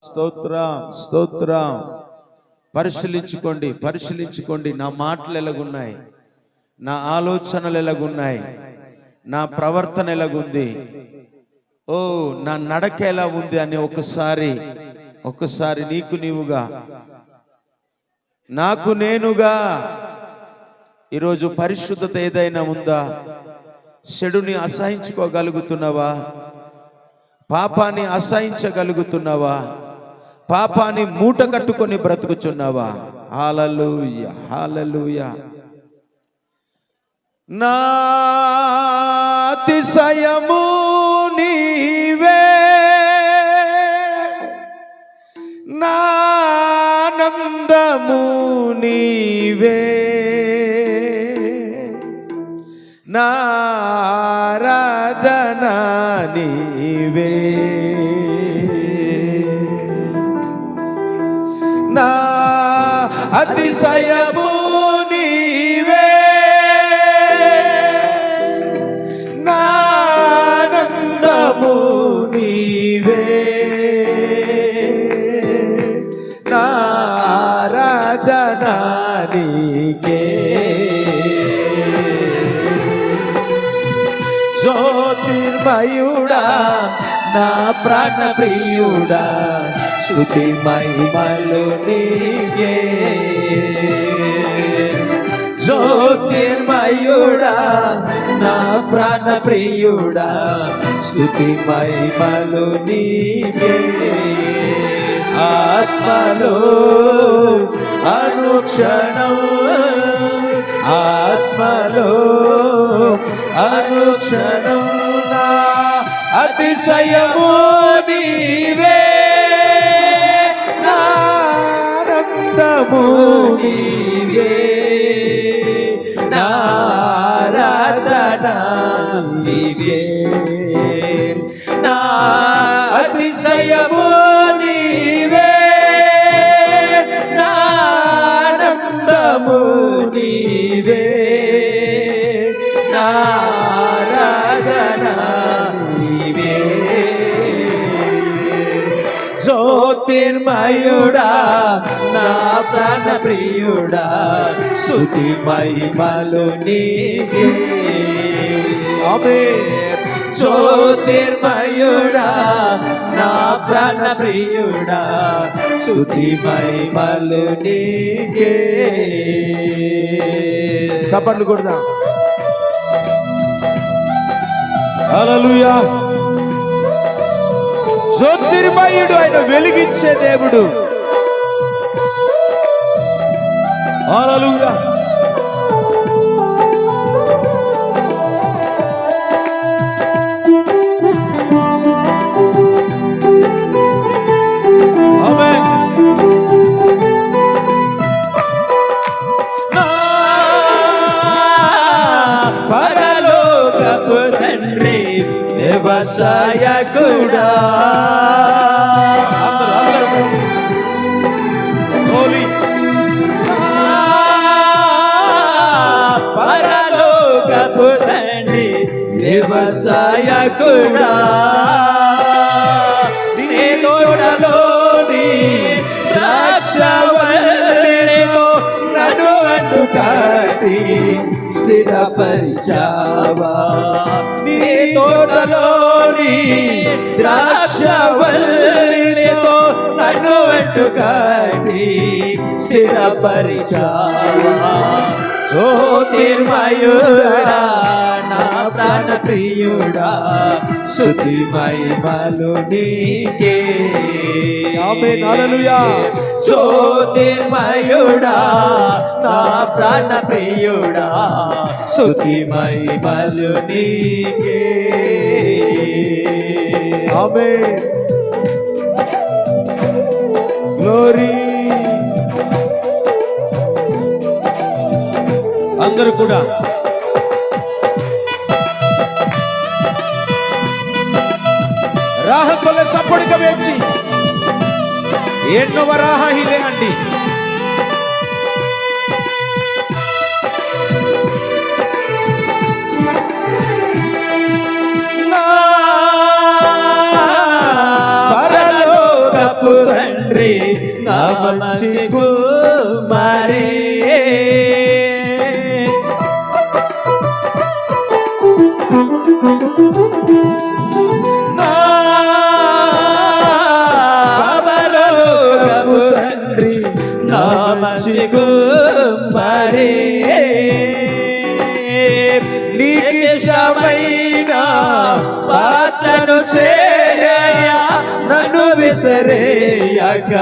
స్తోత్రం స్తోత్రం. పరిశీలించుకోండి. నా మాటలు ఎలాగున్నాయి, నా ఆలోచనలు ఎలాగున్నాయి, నా ప్రవర్తన ఎలాగుంది, నా నడక ఎలా ఉంది అని ఒకసారి నీకు నీవుగా, నాకు నేనుగా ఈరోజు పరిశుద్ధత ఏదైనా ఉందా? చెడుని అసహించుకోగలుగుతున్నావా? పాపాన్ని అసహించగలుగుతున్నావా? పాపాన్ని మూట కట్టుకొని బ్రతుకుచున్నావా? హల్లెలూయా హల్లెలూయా. నా అతిశయము నీవే, నా ఆనందము నీవే, నా ఆరాధన నీవే, నా అతిశయము నీవే, నా ఆనందము నీవే, నా ఆరాధన నీకే. జ్యోతిర్మయుడా నా ప్రాణ ప్రియుడా, స్తుతి మహిమలు నీకే. జ్యోతిర్మయుడా నా ప్రాణ ప్రియుడా, స్తుతి మహిమలు నీకే. ఆత్మలో అనుక్షణం, ఆత్మలో అనుక్షణం నా అతిశయము నీవే, నా ఆనందము నీవే, నా ఆరాధన నీవే, నా అతిశయము నీవే, నా ఆనందము నీవే, నా ఆరాధన నీవే. జ్యోతిర్మయుడా నా ప్రాణ ప్రియుడా, స్తుతి మహిమలు నీకే. ఆమేన్. జ్యోతిర్మయుడా నా ప్రాణ ప్రియుడా, స్తుతి మహిమలు నీకే. సపర్లు కొడదాం. హల్లెలూయా. జ్యోతిర్మయుడు, ఆయన వెలిగించే దేవుడు. హల్లెలూయా. ఆమేన్. పరలోకపు తండ్రి వ్యవసాయకుడా, పరలోకపు తండ్రి వ్యవసాయకుడా, నీ తోటలోని ద్రాక్షవల్లితో నన్ను అడ్డుకట్టి స్థిరపరిచావా. నీ తోటలోని ద్రాక్షవల్లితో నన్ను అడ్డుకట్టి స్థిరపరిచావా. జ్యోతిర్మయుడా నా ప్రాణ ప్రియుడా, స్తుతి మహిమలు నీకే. ఆమేన్. హల్లెలూయా. జ్యోతిర్మయుడా నా ప్రాణ ప్రియుడా, స్తుతి మహిమలు నీకే. ఆమేన్. గ్లోరీ. అందరూ కూడా రాహ కొಲೆ సపోడిక వేచి ఎన్నో వరాహ హిలే అండి. పరలోకపు మంచి కుమారి నా పరలోకపు తండ్రి నా మంచి కుమారి నీకిష్టమైన పాత్రను చేయయ నన్ను విసరేయక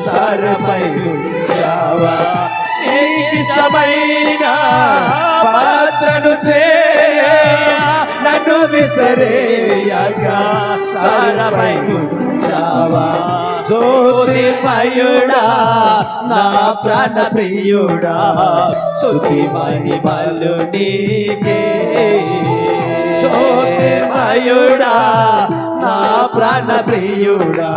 సారపై ఉంచావా నీకిష్టమైన పాత్రను చేయయ నన్ను విసరేయక సారపై ఉంచావా జ్యోతిర్మయుడా నా ప్రాణ ప్రియుడా స్తుతి మహిమలు నీకే జ్యోతిర్మయుడా నా ప్రాణ ప్రియుడా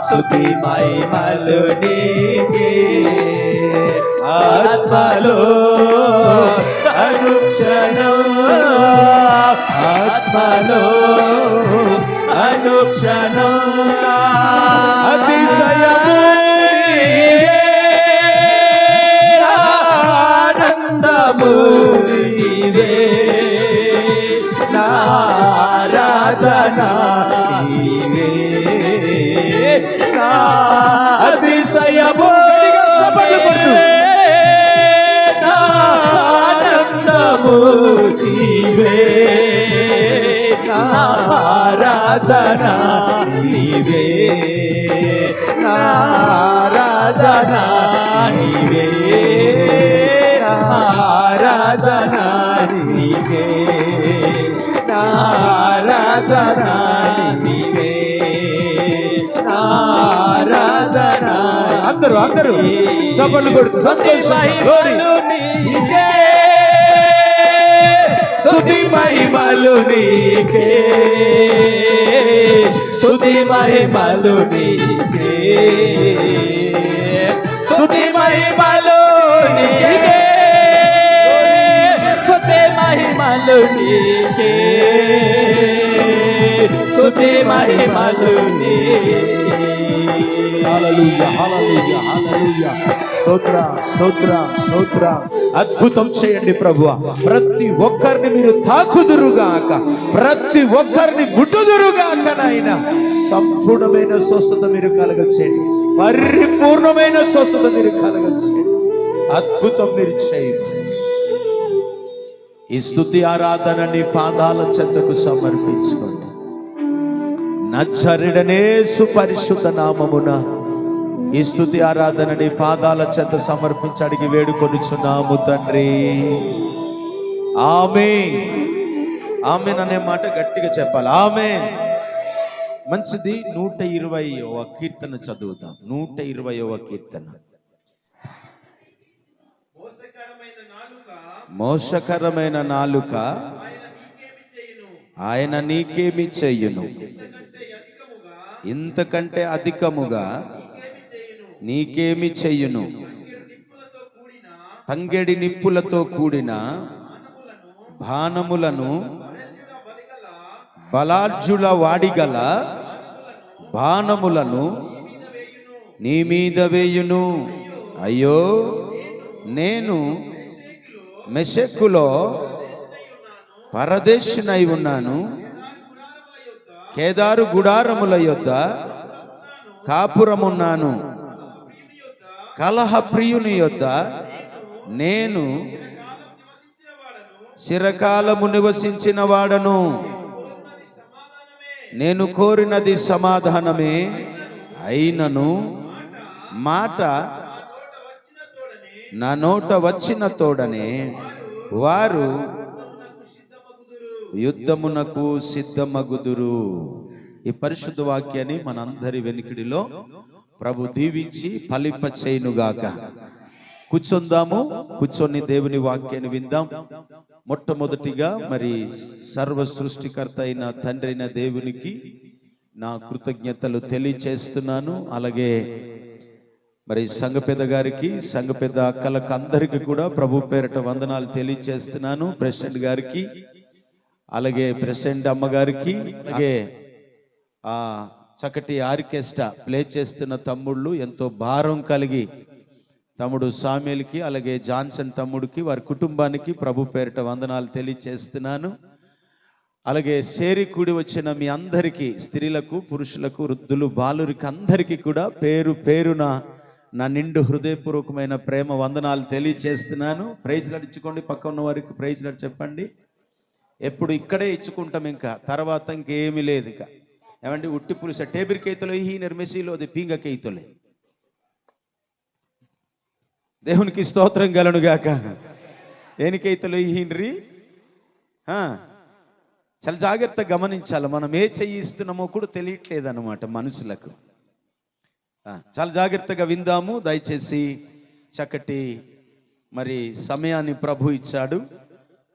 స్తుతి మహిమలు నీకే ఆత్మలో అనుక్షణం ఆత్మలో అనుక్షణం అతిశయము ఆనందము నీవే నారాధన నీవే నా అతిశయము ఆనందము నీవే నారాధన నీవే నారాధన నీవే నారాధన నీవే నారాధన నీవే నారాధన అందరూ సభలు కొడుతూ సంతోషంగా స్తుతి మహిమలు నీకే స్తుతి మహిమలు నీకే స్తుతి మహిమలు నీకే స్తుతి మహిమలు నీకే స్తుతి మహిమలు నీకే హల్లెలూయా హల్లెలూయా హల్లెలూయా స్తోత్ర స్తోత్ర స్తోత్ర అద్భుతం చేయండి ప్రభువా ప్రతి ఒక్కరిని మీరు తాకుదురుగాక ప్రతి ఒక్కరిని ముట్టుదురుగాక నాయన సంపూర్ణమైన స్వస్థత మీరు కలగచేయండి పరిపూర్ణమైన స్వస్థత మీరు కలగచేయండి అద్భుతం మీరు చేయండి ఈ స్తుతి ఆరాధన నీ పాదాల చెంతకు సమర్పించుకోండి నజరేయుడనేసు పరిశుద్ధ నామమున ఈ స్తుతి ఆరాధన నీ పాదాల చెంత సమర్పించి అడిగి వేడుకొనిచున్నాము తండ్రి ఆమేన్ ఆమేన్ అనే మాట గట్టిగా చెప్పాలి ఆమేన్ మంచిది 120వ కీర్తన చదువుతాం 120వ కీర్తన మోసకరమైన నాలుక ఆయన నీకేమి చెయ్యును ఇంతకంటే అధికముగా నీకేమి చెయ్యును తంగెడి నిప్పులతో కూడిన బాణములను బలార్జుల వాడిగల బాణములను నీ మీద వేయును అయ్యో నేను మెషెక్కులో పరదేశినై ఉన్నాను కేదారు గుడారముల యొద్ద కాపురమున్నాను కలహ ప్రియుని యొద్ద నేను చిరకాలము నివసించిన వాడను నేను కోరినది సమాధానమే అయినను మాట నా నోట వచ్చిన తోడనే వారు యుద్ధమునకు సిద్ధమగుదురు. ఈ పరిశుద్ధ వాక్యాన్ని మనందరి వెనుకడిలో ప్రభు దీవించి ఫలింప చేయునుగాక. కూర్చుందాము, కూర్చొని దేవుని వాక్యాన్ని విందాం. మొట్టమొదటిగా మరి సర్వ సృష్టికర్త అయిన తండ్రి అయిన దేవునికి నా కృతజ్ఞతలు తెలియచేస్తున్నాను. అలాగే మరి సంఘ పెద్ద గారికి, సంఘ పెద్ద అక్కలకు అందరికీ కూడా ప్రభు పేరిట వందనాలు తెలియచేస్తున్నాను. ప్రెసిడెంట్ గారికి, అలాగే ప్రెసిడెంట్ అమ్మగారికి, అలాగే చక్కటి ఆర్కెస్ట్రా ప్లే చేస్తున్న తమ్ముళ్ళు ఎంతో భారం కలిగి తమ్ముడు సామ్యుల్కి అలాగే జాన్సన్ తమ్ముడికి వారి కుటుంబానికి ప్రభు పేరిట వందనాలు తెలియచేస్తున్నాను. అలాగే చేరి కూడి వచ్చిన మీ అందరికీ, స్త్రీలకు, పురుషులకు, వృద్ధులు, బాలురికి అందరికీ కూడా పేరు పేరున నా నిండు హృదయపూర్వకమైన ప్రేమ వందనాలు తెలియచేస్తున్నాను. ప్రైజ్లాడ్ ఇచ్చుకోండి, పక్క ఉన్న వారికి ప్రైజ్లాడ్ చెప్పండి. ఎప్పుడు ఇక్కడే ఇచ్చుకుంటాం, ఇంకా తర్వాత ఇంకేమీ లేదు. ఇక ఏమండి ఉట్టి పులుస టేబిర్ కైతలో ఈ నిర్మిసిలో అది పీంగ కైతలే. దేవునికి స్తోత్రం గలనుగాక. ఏనికైతలో ఈన్రి చాలా జాగ్రత్తగా గమనించాలి. మనం ఏ చెయ్యిస్తున్నామో కూడా తెలియట్లేదు అన్నమాట మనుషులకు. చాలా జాగ్రత్తగా విందాము దయచేసి. చక్కటి మరి సమయాన్ని ప్రభు ఇచ్చాడు.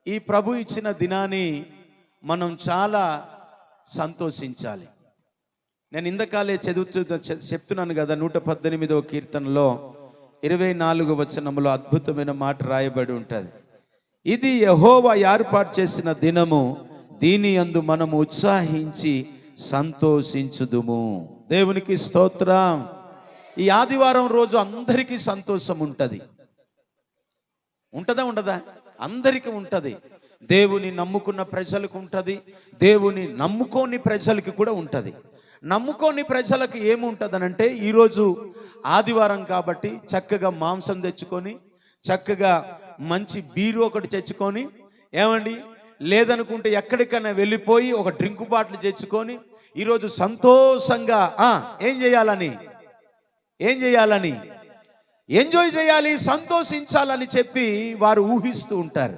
ఈ ప్రభు ఇచ్చిన దినాన్ని మనం చాలా సంతోషించాలి. నేను ఇంతకాలే చెప్తున్నాను కదా, 118వ కీర్తనలో 24వ వచనములో అద్భుతమైన మాట రాయబడి ఉంటుంది. ఇది యెహోవా ఏర్పాటు చేసిన దినము, దీని యందు మనము ఉత్సాహించి సంతోషించుదుము. దేవునికి స్తోత్రం. ఈ ఆదివారం రోజు అందరికీ సంతోషం ఉంటుంది. ఉంటుందా ఉండదా? అందరికీ ఉంటుంది. దేవుని నమ్ముకున్న ప్రజలకు ఉంటుంది, దేవుని నమ్ముకోని ప్రజలకి కూడా ఉంటుంది. నమ్ముకోని ప్రజలకు ఏముంటుందనంటే, ఈరోజు ఆదివారం కాబట్టి చక్కగా మాంసం తెచ్చుకొని, చక్కగా మంచి బీరు ఒకటి తెచ్చుకొని, ఏమండి లేదనుకుంటే ఎక్కడికైనా వెళ్ళిపోయి ఒక డ్రింక్ బాటిల్ తెచ్చుకొని ఈరోజు సంతోషంగా ఏం చేయాలని ఎంజాయ్ చేయాలి, సంతోషించాలని చెప్పి వారు ఊహిస్తూ ఉంటారు.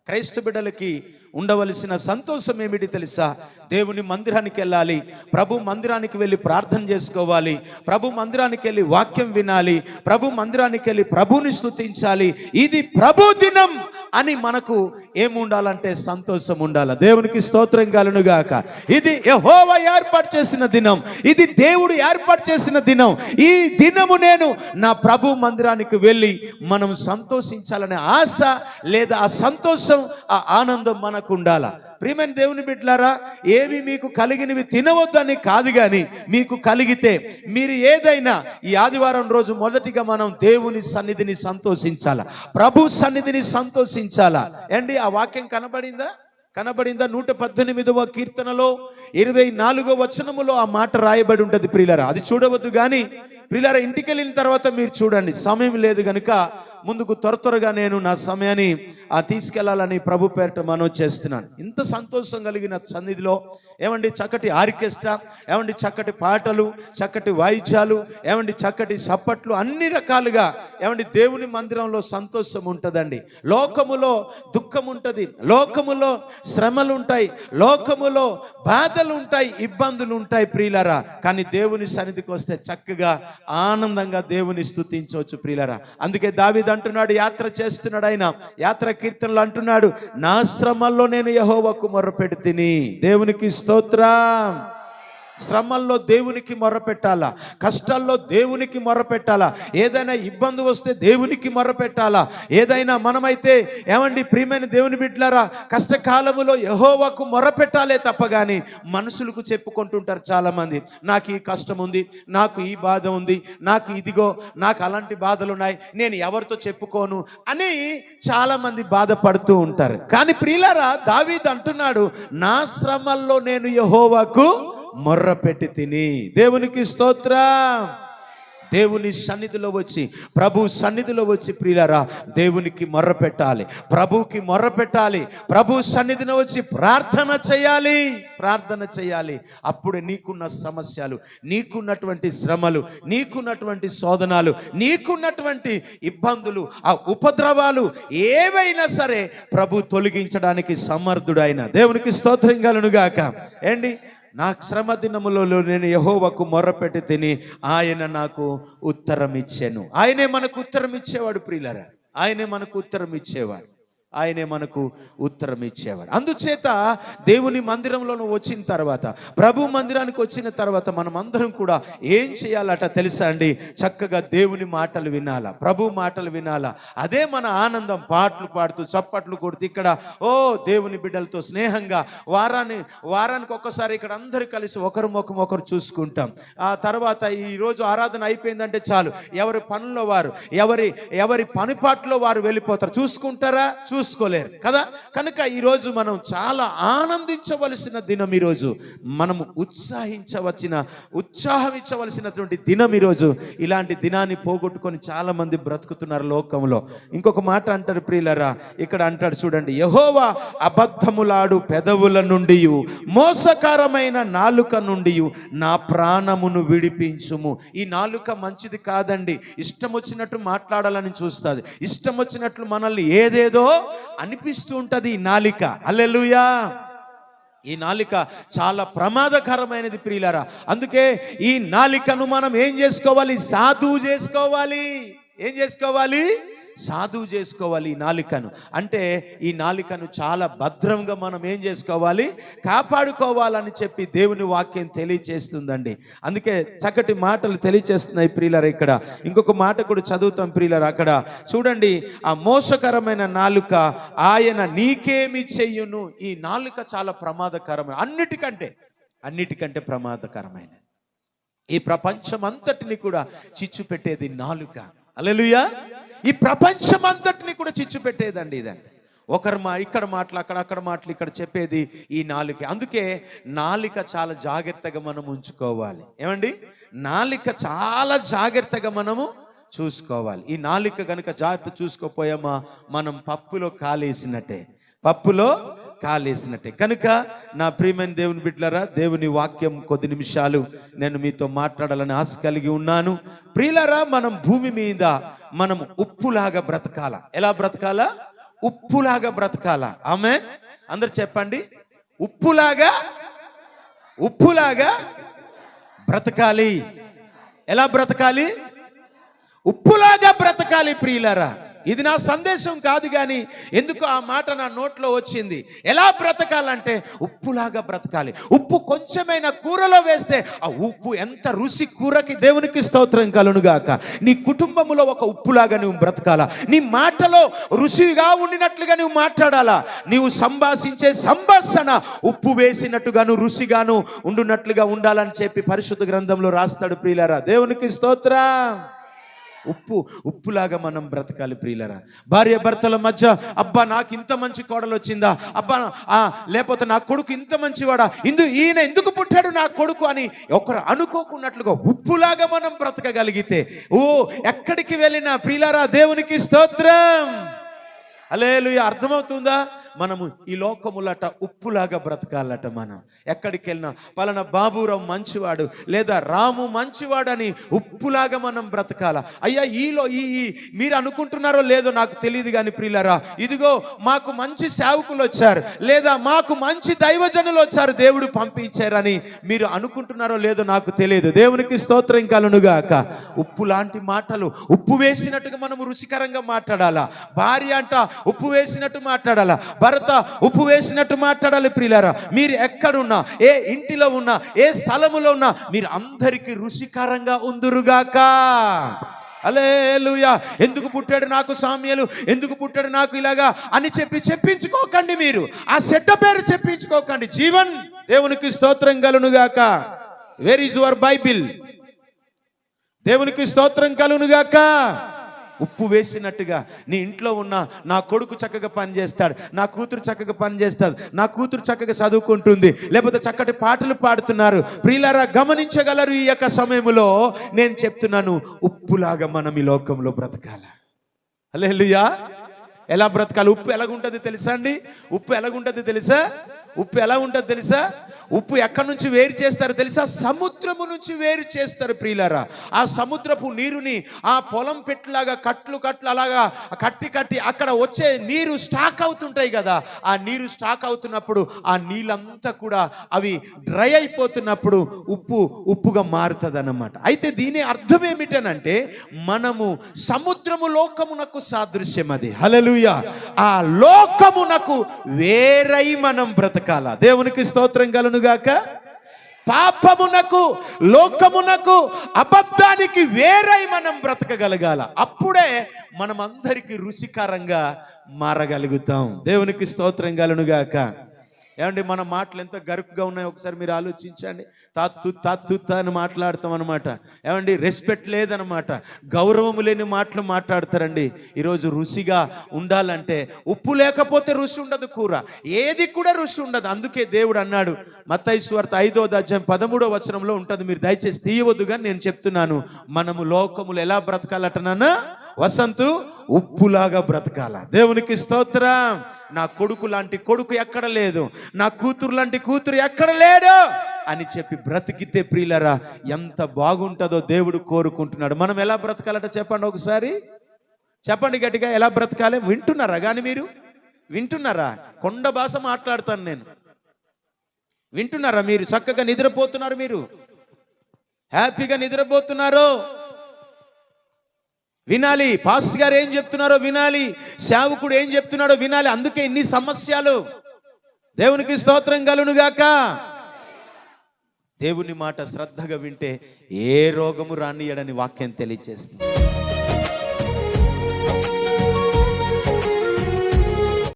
క్రైస్తవ బిడ్డలకి ఉండవలసిన సంతోషం ఏమిటి తెలుసా? దేవుని మందిరానికి వెళ్ళాలి, ప్రభు మందిరానికి వెళ్ళి ప్రార్థన చేసుకోవాలి, ప్రభు మందిరానికి వెళ్ళి వాక్యం వినాలి, ప్రభు మందిరానికి వెళ్ళి ప్రభుని స్తుతించాలి. ఇది ప్రభు దినం అని మనకు ఏముండాలంటే సంతోషం ఉండాలి. దేవునికి స్తోత్రం కలుగునుగాక. ఇది యెహోవా ఏర్పాటు చేసిన దినం, ఇది దేవుడు ఏర్పాటు చేసిన దినం. ఈ దినము నేను నా ప్రభు మందిరానికి వెళ్ళి మనం సంతోషించాలనే ఆశ లేదా ఆ సంతోషం, ఆ ఆనందం మనకు ఉండాలా. ప్రియమైన దేవుని బిడ్డలారా, ఏవి మీకు కలిగినవి తినవద్దని కాదు, కానీ మీకు కలిగితే మీరు ఏదైనా ఈ ఆదివారం రోజు మొదటిగా మనం దేవుని సన్నిధిని సంతోషించాలా, ప్రభు సన్నిధిని సంతోషించాలా. ఏంటి ఆ వాక్యం కనబడిందా? 118వ కీర్తనలో 24వ వచనములో ఆ మాట రాయబడి ఉంటుంది ప్రియులారా. అది చూడవద్దు, కానీ ప్రియులారా ఇంటికి వెళ్ళిన తర్వాత మీరు చూడండి. సమయం లేదు కనుక ముందుకు త్వరగా నేను నా సమయాన్ని తీసుకెళ్లాలని ప్రభు పేరిట మనవి చేస్తున్నాను. ఇంత సంతోషం కలిగిన సన్నిధిలో ఏమండి చక్కటి ఆర్కెస్ట్రా, ఏమండి చక్కటి పాటలు, చక్కటి వాయిద్యాలు, ఏమండి చక్కటి చప్పట్లు, అన్ని రకాలుగా ఏమండి దేవుని మందిరంలో సంతోషం ఉంటుందండి. లోకములో దుఃఖం ఉంటుంది, లోకములో శ్రమలు ఉంటాయి, లోకములో బాధలు ఉంటాయి, ఇబ్బందులు ఉంటాయి ప్రియులారా. కానీ దేవుని సన్నిధికి వస్తే చక్కగా ఆనందంగా దేవుని స్తుతించవచ్చు ప్రియులారా. అందుకే దావీదు అంటున్నాడు, యాత్ర చేస్తున్నాడు, ఆయన యాత్ర కీర్తనలు అంటున్నాడు, నా శ్రమల్లో నేను యెహోవాకు మొర్రపెడితిని. దేవునికి స్తోత్రం. శ్రమల్లో దేవునికి మొర్రపెట్టాలా, కష్టాల్లో దేవునికి మొర్రపెట్టాలా, ఏదైనా ఇబ్బంది వస్తే దేవునికి మొర్రపెట్టాలా. ఏదైనా మనమైతే ఏమండి ప్రియమైన దేవుని బిడ్డలారా, కష్టకాలములో యెహోవాకు మొర్రపెట్టాలే తప్ప కానీ మనుషులకు చెప్పుకుంటుంటారు చాలామంది. నాకు ఈ కష్టం ఉంది, నాకు ఈ బాధ ఉంది, నాకు ఇదిగో నాకు అలాంటి బాధలు ఉన్నాయి, నేను ఎవరితో చెప్పుకోను అని చాలామంది బాధపడుతూ ఉంటారు. కానీ ప్రియులారా, దావీదు అంటున్నాడు, నా శ్రమల్లో నేను యెహోవాకు మొర్రపెట్టి తిని. దేవునికి స్తోత్రం. దేవుని సన్నిధిలో వచ్చి, ప్రభు సన్నిధిలో వచ్చి ప్రియులారా దేవునికి మొర్రపెట్టాలి, ప్రభుకి మొర్రపెట్టాలి, ప్రభు సన్నిధిలో వచ్చి ప్రార్థన చేయాలి. అప్పుడే నీకున్న సమస్యలు, నీకున్నటువంటి శ్రమలు, నీకున్నటువంటి శోధనాలు, నీకున్నటువంటి ఇబ్బందులు, ఆ ఉపద్రవాలు ఏవైనా సరే ప్రభు తొలగించడానికి సమర్థుడైన. దేవునికి స్తోత్రం కలుగునుగాక. ఏంటి నా శ్రమ దినములలో నేను యెహోవాకు మొర్రపెట్టి తిని ఆయన నాకు ఉత్తరం ఇచ్చాను. ఆయనే మనకు ఉత్తరం ఇచ్చేవాడు ప్రియులారా, ఆయనే మనకు ఉత్తరం ఇచ్చేవాడు. ఆయనే మనకు ఉత్తరం ఇచ్చేవాడు. అందుచేత దేవుని మందిరంలో నువ్వు వచ్చిన తర్వాత, ప్రభు మందిరానికి వచ్చిన తర్వాత మనం అందరం కూడా ఏం చేయాలట తెలుసా అండి? చక్కగా దేవుని మాటలు వినాలా, ప్రభు మాటలు వినాలా. అదే మన ఆనందం. పాటలు పాడుతూ చప్పట్లు కొడుతూ ఇక్కడ దేవుని బిడ్డలతో స్నేహంగా వారానికి ఒక్కసారి ఇక్కడ అందరూ కలిసి ఒకరు ముఖం ఒకరు చూసుకుంటాం. ఆ తర్వాత ఈరోజు ఆరాధన అయిపోయిందంటే చాలు, ఎవరి పనుల్లో వారు, ఎవరి పనిపాట్లో వారు వెళ్ళిపోతారు. చూసుకుంటారా? చూసుకోలేరు కదా. కనుక ఈరోజు మనం చాలా ఆనందించవలసిన దినం. ఈరోజు మనము ఉత్సాహించవలసినటువంటి దినం ఈరోజు. ఇలాంటి దినాన్ని పోగొట్టుకొని చాలా మంది బ్రతుకుతున్నారు లోకంలో. ఇంకొక మాట అంటారు ప్రియులరా, ఇక్కడ అంటాడు చూడండి, యెహోవా అబద్ధములాడు పెదవుల నుండి, మోసకరమైన నాలుక నుండి నా ప్రాణమును విడిపించుము. ఈ నాలుక మంచిది కాదండి. ఇష్టం వచ్చినట్టు మాట్లాడాలని చూస్తుంది, ఇష్టం వచ్చినట్లు మనల్ని ఏదేదో అనిపిస్తూ ఉంటది ఈ నాలిక. హల్లెలూయా. ఈ నాలిక చాలా ప్రమాదకరమైనది ప్రియులారా. అందుకే ఈ నాలికను మనం ఏం చేసుకోవాలి? సాధువు చేసుకోవాలి. ఏం చేసుకోవాలి? సాధువు చేసుకోవాలి ఈ నాలికను. అంటే ఈ నాలికను చాలా భద్రంగా మనం ఏం చేసుకోవాలి? కాపాడుకోవాలని చెప్పి దేవుని వాక్యం తెలియచేస్తుందండి. అందుకే చక్కటి మాటలు తెలియచేస్తున్నాయి ప్రియులారా. ఇక్కడ ఇంకొక మాట కూడా చదువుతాం ప్రియులారా. అక్కడ చూడండి, ఆ మోసకరమైన నాలుక ఆయన నీకేమి చెయ్యును. ఈ నాలుక చాలా ప్రమాదకరమైన, అన్నిటికంటే ప్రమాదకరమైనది. ఈ ప్రపంచం అంతటిని కూడా చిచ్చు పెట్టేది నాలుక. హల్లెలూయా. ఈ ప్రపంచం అంతటిని కూడా చిచ్చు పెట్టేదండి ఇదండి. ఇక్కడ మాటలు అక్కడ మాటలు ఇక్కడ చెప్పేది ఈ నాలుక. అందుకే నాలిక చాలా జాగ్రత్తగా మనం ఉంచుకోవాలి. ఏమండి? నాలిక చాలా జాగ్రత్తగా మనము చూసుకోవాలి. ఈ నాలిక కనుక జాగ్రత్త చూసుకోపోయామా మనం పప్పులో కాలేసినట్టే. కనుక నా ప్రియమైన దేవుని బిడ్డలారా, దేవుని వాక్యం కొద్ది నిమిషాలు నేను మీతో మాట్లాడాలని ఆశ కలిగి ఉన్నాను. ప్రియులారా, మనం భూమి మీద మనము ఉప్పులాగా బ్రతకాల. ఎలా బ్రతకాలా? ఉప్పులాగా బ్రతకాల. ఆమేన్. అందరు చెప్పండి, ఉప్పులాగా బ్రతకాలి. ఎలా బ్రతకాలి? ఉప్పులాగా బ్రతకాలి ప్రియులారా. ఇది నా సందేశం కాదు, కానీ ఎందుకు ఆ మాట నా నోట్లో వచ్చింది. ఎలా బ్రతకాలంటే ఉప్పులాగా బ్రతకాలి. ఉప్పు కొంచెమైనా కూరలో వేస్తే ఆ ఉప్పు ఎంత రుచి కూరకి. దేవునికి స్తోత్రం కలుగునుగాక. నీ కుటుంబంలో ఒక ఉప్పులాగా నువ్వు బ్రతకాలా. నీ మాటలో రుచిగా ఉండినట్లుగా నువ్వు మాట్లాడాలా. నీవు సంభాషించే సంభాషణ ఉప్పు వేసినట్టుగాను రుచిగాను ఉండునట్లుగా ఉండాలని చెప్పి పరిశుద్ధ గ్రంథంలో రాస్తాడు ప్రియులారా. దేవునికి స్తోత్రం. ఉప్పులాగా మనం బ్రతకాలి ప్రియులరా. భార్య భర్తల మధ్య, అబ్బా నాకు ఇంత మంచి కోడలు వచ్చిందా, అబ్బా లేకపోతే నా కొడుకు ఇంత మంచివాడా, ఈయన ఎందుకు పుట్టాడు నా కొడుకు అని ఒకరు అనుకోకున్నట్లుగా ఉప్పులాగా మనం బ్రతకగలిగితే ఎక్కడికి వెళ్ళినా ప్రియులరా దేవునికి స్తోత్రం. హల్లెలూయా. అర్థమవుతుందా? మనము ఈ లోకములట ఉప్పులాగా బ్రతకాలట. మనం ఎక్కడికి వెళ్ళినా పలానా బాబురావు మంచివాడు లేదా రాము మంచివాడని ఉప్పులాగా మనం బ్రతకాల. అయ్యా మీరు అనుకుంటున్నారో లేదో నాకు తెలియదు కానీ ప్రియులారా, ఇదిగో మాకు మంచి సేవకులు వచ్చారు లేదా మాకు మంచి దైవజనులు వచ్చారు, దేవుడు పంపించారని మీరు అనుకుంటున్నారో లేదో నాకు తెలియదు. దేవునికి స్తోత్రం కలుగునుగాక. ఉప్పు లాంటి మాటలు, ఉప్పు వేసినట్టుగా మనము రుచికరంగా మాట్లాడాలా. భార్య అంట ఉప్పు వేసినట్టు మాట్లాడాలా, భర్త ఉప్పు వేసినట్టు మాట్లాడాలి ప్రియులారా. మీరు ఎక్కడున్నా, ఏ ఇంటిలో ఉన్నా, ఏ స్థలములో ఉన్నా మీరు అందరికీ రుచికరంగా ఉందురుగాక. హల్లెలూయా. ఎందుకు పుట్టాడు నాకు సామ్యలు, ఎందుకు పుట్టాడు నాకు ఇలాగా అని చెప్పించుకోకండి. మీరు ఆ చెడ్డ పేరు చెప్పించుకోకండి. జీవన్ దేవునికి స్తోత్రం కలుగునుగాక. Where is your Bible? దేవునికి స్తోత్రం కలుగునుగాక. ఉప్పు వేసినట్టుగా నీ ఇంట్లో ఉన్న నా కొడుకు చక్కగా పనిచేస్తాడు, నా కూతురు చక్కగా పనిచేస్తుంది, నా కూతురు చక్కగా చదువుకుంటుంది, లేకపోతే చక్కటి పాటలు పాడుతున్నారు. ప్రియులారా గమనించగలరు ఈ యొక్క సమయంలో నేను చెప్తున్నాను, ఉప్పులాగా మనం ఈ లోకంలో బ్రతకాల. హల్లెలూయా. ఎలా బ్రతకాలి? ఉప్పు ఎలాగుంటుంది తెలుసా అండి? ఉప్పు ఎలా ఉంటుంది తెలుసా? ఉప్పు ఎక్కడి నుంచి వేరు చేస్తారో తెలుసా? సముద్రము నుంచి వేరు చేస్తారు ప్రియులారా. ఆ సముద్రపు నీరుని ఆ పొలం పెట్టులాగా కట్లు అలాగా కట్టి అక్కడ వచ్చే నీరు స్టాక్ అవుతుంటాయి కదా. ఆ నీరు స్టాక్ అవుతున్నప్పుడు ఆ నీళ్ళంతా కూడా అవి డ్రై అయిపోతున్నప్పుడు ఉప్పుగా మారుతుంది అన్నమాట. అయితే దీని అర్థం ఏమిటనంటే మనము సముద్రము లోకమునకు సాదృశ్యం. అది హల్లెలూయా. ఆ లోకమునకు వేరై మనం బ్రతకాల. దేవునికి స్తోత్రం కలుగునుగాక. పాపమునకు లోకమునకు అబద్ధానికి వేరై మనం బ్రతకగలగాల. అప్పుడే మనం అందరికీ రుచికరంగా మారగలుగుతాం. దేవునికి స్తోత్రం కలుగునుగాక. ఏమండి, మన మాటలు ఎంత గరుకుగా ఉన్నాయో ఒకసారి మీరు ఆలోచించండి. తాత్తు అని మాట్లాడతాం అనమాట. ఏమండి, రెస్పెక్ట్ లేదనమాట, గౌరవం లేని మాటలు మాట్లాడతారండి. ఈరోజు రుచిగా ఉండాలంటే ఉప్పు లేకపోతే రుచి ఉండదు, కూర ఏది కూడా రుచి ఉండదు. అందుకే దేవుడు అన్నాడు, మత్తయి సువార్త 5వ అధ్యాయం 13వ వచనంలో ఉంటుంది. మీరు దయచేసి తీయవద్దుగా నేను చెప్తున్నాను. మనము లోకములు ఎలా బ్రతకాలటనా? వసంతు ఉప్పులాగా బ్రతకాల. దేవునికి స్తోత్రం. నా కొడుకు లాంటి కొడుకు ఎక్కడ లేదు, నా కూతురు లాంటి కూతురు ఎక్కడ లేడు అని చెప్పి బ్రతికితే ప్రియులరా ఎంత బాగుంటుందో దేవుడు కోరుకుంటున్నాడు. మనం ఎలా బ్రతకాలట చెప్పండి ఒకసారి, చెప్పండి గట్టిగా. ఎలా బ్రతకాలి? వింటున్నారా? కానీ మీరు వింటున్నారా? కొండ భాష మాట్లాడతాను నేను. వింటున్నారా? మీరు చక్కగా నిద్రపోతున్నారు, మీరు హ్యాపీగా నిద్రపోతున్నారు. వినాలి. పాస్టర్ గారు ఏం చెప్తున్నారో వినాలి, సేవకుడు ఏం చెప్తున్నాడో వినాలి. అందుకే ఇన్ని సమస్యలు. దేవునికి స్తోత్రం కలుగునుగాక. దేవుని మాట శ్రద్ధగా వింటే ఏ రోగము రానియడని వాక్యం తెలియజేస్తుంది.